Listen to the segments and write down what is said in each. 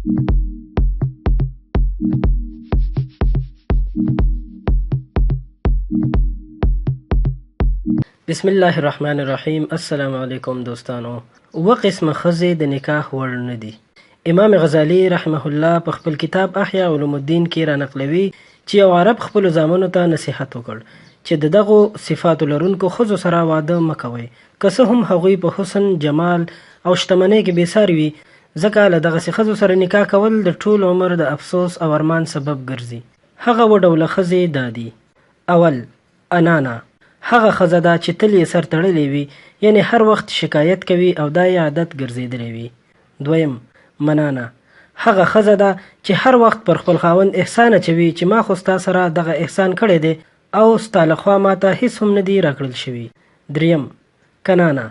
بسم الله الرحمن الرحیم. السلام علیکم دوستانو. اوه قسمه ښځې د نکاح وړ نه دي. امام غزالی رحمه الله په خپل کتاب احیا علوم الدین کې را نقلوي چې یو عرب خپلو زامنو ته نصیحت وکړ چې د دغو صفاتو لرونکو ښځو سره واده مه کوئ، که څه هم هغوی په حسن، جمال او شتمنۍ کې بېساري وي، ځکه له دغسې ښځو سره نکاح کول د ټول عمر د افسوس او ارمان سبب ګرځي. هغه اووه ډوله ښځې دا دي. اول، انانه. هغه ښځه ده چې تل یې سر تړلی وي، یعنې هر وخت شکایت کوي او دا یې عادت ګرځېدلی وي. دویم، منانه. هغه ښځه ده چې هر وخت پر خپل خاوند احسان اچوي چې ما خو ستا سره دغه احسان کړی دی او ستا لخوا ما ته هېڅ هم نه دي راکړل شوي. دریم، کنانه.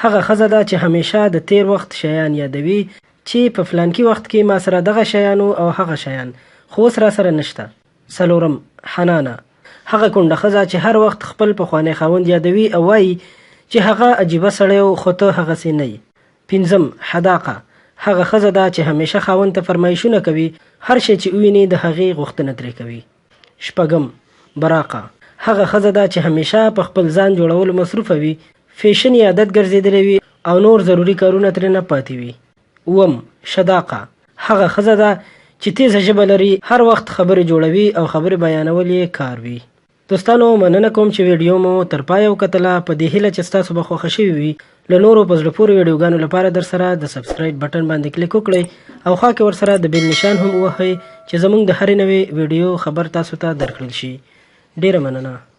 هغه ښځه ده چې همیشه د تیر وخت شیان یادوي چې په فلانکي وخت کې ما سره دغه شیانو او هغه شیان، خو اوس را سره نشته. څلورم، حنانه. هغه کونډه ښځه چې هر وخت خپل پخوانی خاوند یادوي او وایي چې هغه عجیبه سړی و خو ته هغسې نه یې. پنځم، حداقه. هغه ښځه ده چې همیشه خاوند ته فرمایشونه کوي، هر شی چې وویني د هغې غوښتنه ترې کوي. شپږم، براقه. هغه ښځه ده چې همیشه په خپل ځان جوړولو مصروفه وي، فیشن یې عادت ګرځېدلی وي او نور ضروري کارونه ترې نه پاتې وي. اووم، شداقه. هغه ښځه ده چې تیزه ژبه لري، هر وخت خبرې جوړوي او خبرې بیانول یې کار وي. دوستانو، مننه کوم چې ویډیو مو تر پایه وکتله. په دې هیله چې ستاسو به خوښه شوې وي. له نورو په زړه پورې ویډیوګانو لپاره در سره د سبسکرایب بټن باندې کلیک وکړئ او خوا کې ورسره د بیل نشان هم ووهئ چې زموږ د هرې نوې ویډیو خبر تاسو ته درکړل شي. ډیره مننه.